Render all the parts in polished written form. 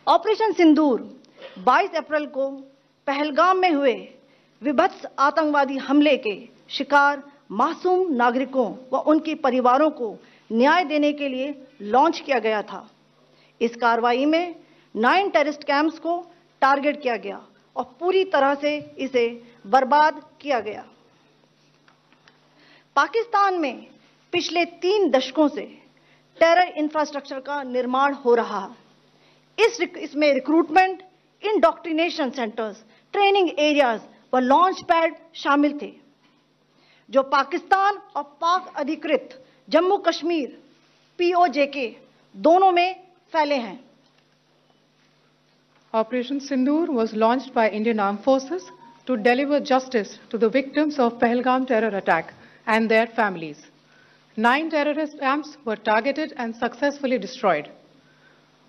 Operation सिंदूर 22 अप्रैल को पहलगाम में हुए विभत्स आतंकवादी हमले के शिकार मासूम नागरिकों व उनके परिवारों को न्याय देने के लिए लॉन्च किया गया था। इस कार्रवाई में 9 टेररिस्ट कैंप्स को टारगेट किया गया और पूरी तरह से इसे बर्बाद किया गया। पाकिस्तान में पिछले 3 दशकों से टेरर इंफ्रास्ट्रक्चर का निर्माण हो रहा है। इसमें recruitment, indoctrination centres, training areas व लॉन्च पैड शामिल थे, जो पाकिस्तान और पाक अधिकृत जम्मू कश्मीर POJK दोनों में फैले हैं। Operation Sindoor was launched by Indian Armed Forces to deliver justice to the victims of Pahalgam terror attack and their families. 9 terrorist camps were targeted and successfully destroyed.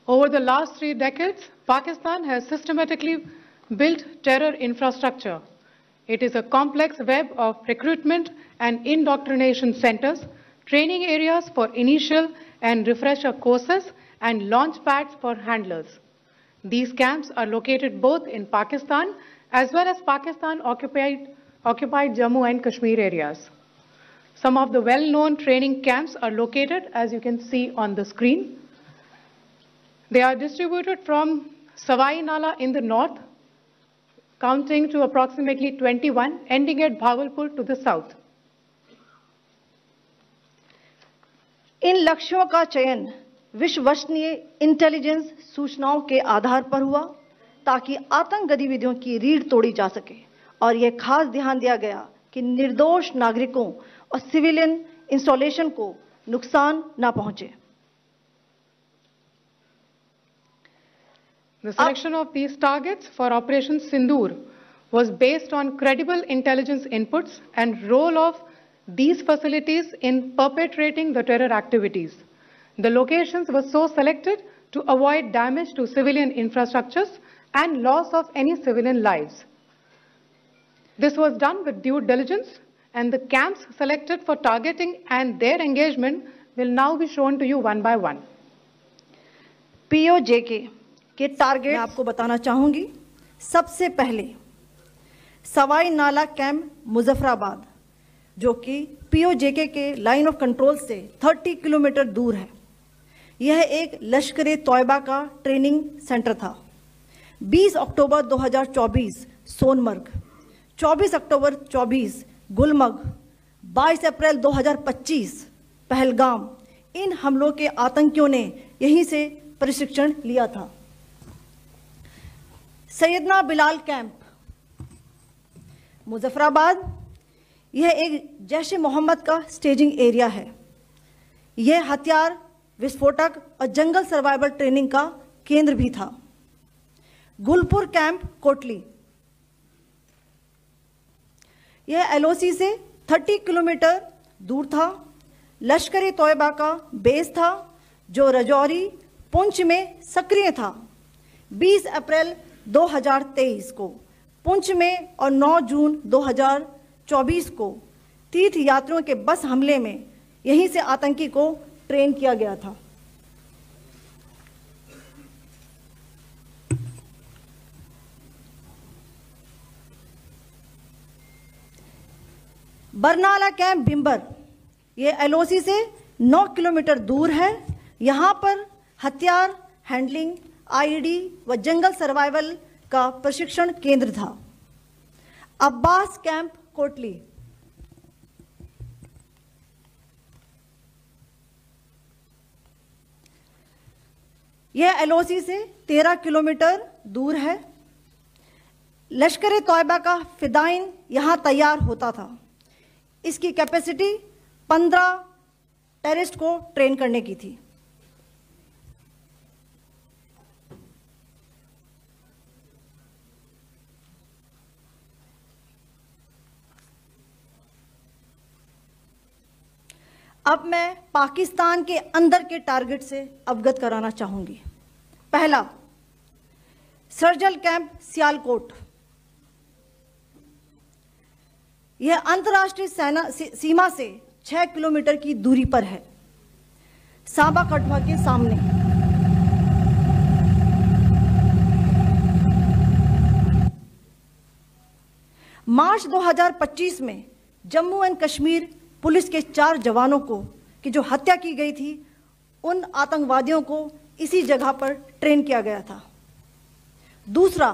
Over the last 3 decades, Pakistan has systematically built terror infrastructure. It is a complex web of recruitment and indoctrination centers, training areas for initial and refresher courses, and launch pads for handlers. These camps are located both in Pakistan as well as Pakistan-occupied Jammu and Kashmir areas. Some of the well-known training camps are located, as you can see on the screen. They are distributed from Savai Nala in the north, counting to approximately 21, ending at Bhagalpur to the south. इन लक्ष्यों का चयन विश्वसनीय intelligence सूचनाओं के आधार पर हुआ ताकि आतंक गतिविधियों की रीढ़ तोड़ी जा सके और यह खास ध्यान दिया गया कि निर्दोष नागरिकों और सिविलियन इंस्टॉलेशन को नुकसान न पहुंचे। The selection of these targets for Operation Sindoor was based on credible intelligence inputs and role of these facilities in perpetrating the terror activities. The locations were so selected to avoid damage to civilian infrastructures and loss of any civilian lives. This was done with due diligence, and the camps selected for targeting and their engagement will now be shown to you one by one. POJK के target मैं आपको बताना चाहूंगी। सबसे पहले सवाई नाला camp Muzaffarabad, जो कि POJK के लाइन ऑफ कंट्रोल से 30 किलोमीटर दूर है। यह एक लश्कर-ए-तौयबा का ट्रेनिंग सेंटर था। 20 अक्टूबर 2024 सोनमर्ग, 24 अक्टूबर 24 गुलमर्ग, 22 अप्रैल 2025 पहलगाम, इन हमलों के आतंकियों ने यहीं से प्रशिक्षण लिया था। सैयदना बिलाल कैंप मुजफ्फराबाद, यह एक जैश-ए-मोहम्मद का स्टेजिंग एरिया है। यह हथियार, विस्फोटक और जंगल सर्वाइवल ट्रेनिंग का केंद्र भी था। गुलपुर कैंप कोटली, यह LOC से 30 किलोमीटर दूर था। लश्कर-ए-तौयबा का बेस था, जो रजौरी, पुंछ में सक्रिय था। 20 अप्रैल 2023 को पुंछ में और 9 जून 2024 को तीर्थ यात्रियों के बस हमले में यहीं से आतंकी को ट्रेन किया गया था। बरनाला कैंप भिंबर, यह LOC से 9 किलोमीटर दूर है। यहां पर हथियार, हैंडलिंग, IED व जंगल सर्वाइवल का प्रशिक्षण केंद्र था। अब्बास कैंप कोटली, यह LOC से 13 किलोमीटर दूर है। लश्कर-ए-तौयबा का फिदाइन यहां तैयार होता था। इसकी कैपेसिटी 15 टेररिस्ट को ट्रेन करने की थी। अब मैं पाकिस्तान के अंदर के टारगेट से अवगत कराना चाहूंगी। पहला, सर्जल कैंप सियालकोट, यह अंतर्राष्ट्रीय सीमा से 6 किलोमीटर की दूरी पर है, सांबा कठवा के सामने। मार्च 2025 में जम्मू एंड कश्मीर पुलिस के 4 जवानों की जो हत्या की गई थी, उन आतंकवादियों को इसी जगह पर ट्रेन किया गया था। दूसरा,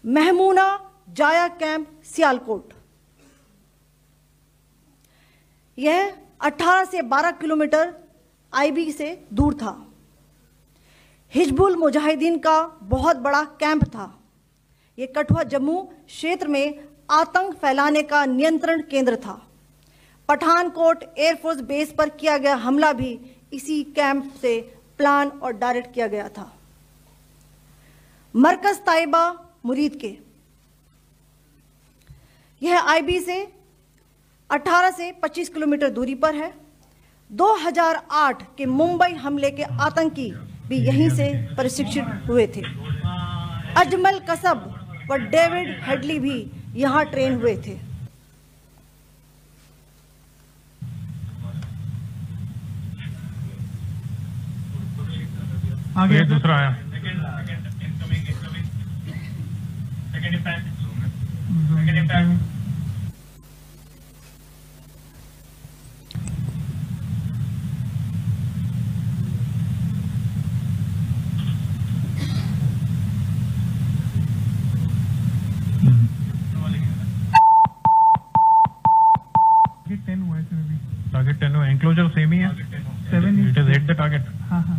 महमूना जाया कैंप सियालकोट, यह 18 से 12 किलोमीटर आईबी से दूर था। हिजबुल मुजाहिदीन का बहुत बड़ा कैंप था। ये कठुआ जम्मू क्षेत्र में आतंक फैलाने का नियंत्रण केंद्र था। पठानकोट एयरफोर्स बेस पर किया गया हमला भी इसी कैंप से प्लान और डायरेक्ट किया गया था। मरकज ताइबा मुरीद के, यह आईबी से 18 से 25 किलोमीटर दूरी पर है। 2008 के मुंबई हमले के आतंकी भी यहीं से प्रशिक्षित हुए थे। अजमल कसब व डेविड हेडली भी यहां ट्रेन हुए थे। आगे दूसरा आया। टारगेट 10 हुआ, एंक्लोजर सेम ही है। 7 it is hit the target. हाँ हाँ।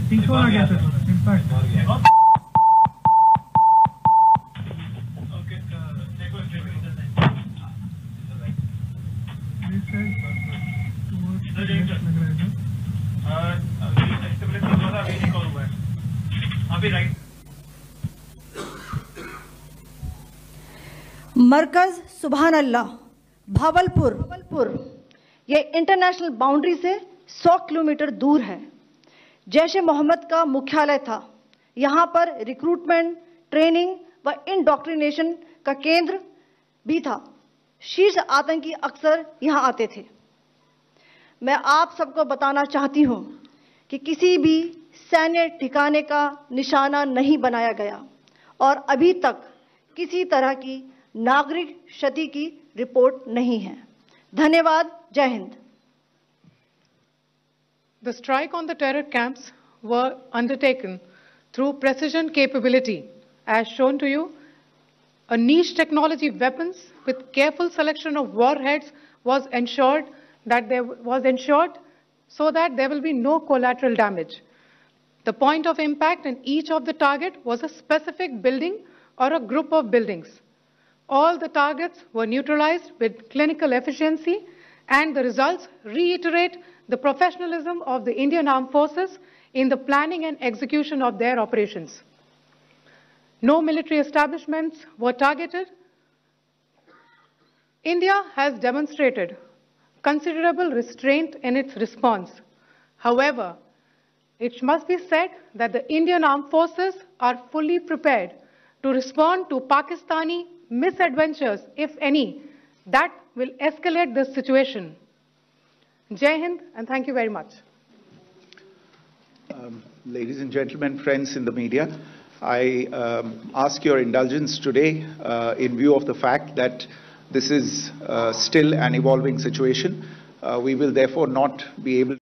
पीछे आ गया सर, इम्पैक्ट मरकज सुभान अल्लाह भावलपुर, यह इंटरनेशनल बाउंड्री से 100 किलोमीटर दूर है। जैश ए मोहम्मद का मुख्यालय था। यहाँ पर रिक्रूटमेंट, ट्रेनिंग व इंडॉक्ट्रिनेशन का केंद्र भी था। शीर्ष आतंकी अक्सर यहाँ आते थे। मैं आप सबको बताना चाहती हूँ कि किसी भी सैन्य ठिकाने का निशाना नहीं बनाया गया और अभी तक किसी तरह की नागरिक क्षति की रिपोर्ट नहीं है। धन्यवाद। जय Hind. The strike on the terror camps were undertaken through precision capability, as shown to you. A niche technology weapons with careful selection of warheads was ensured so that there will be no collateral damage. The point of impact in each of the target was a specific building or a group of buildings. All the targets were neutralized with clinical efficiency, and the results reiterate the professionalism of the Indian Armed Forces in the planning and execution of their operations. No military establishments were targeted. India has demonstrated considerable restraint in its response. However, it must be said that the Indian Armed Forces are fully prepared to respond to Pakistani misadventures, if any, that will escalate this situation. Jai Hind, and thank you very much. Ladies and gentlemen, friends in the media, I ask your indulgence today in view of the fact that this is still an evolving situation. We will therefore not be able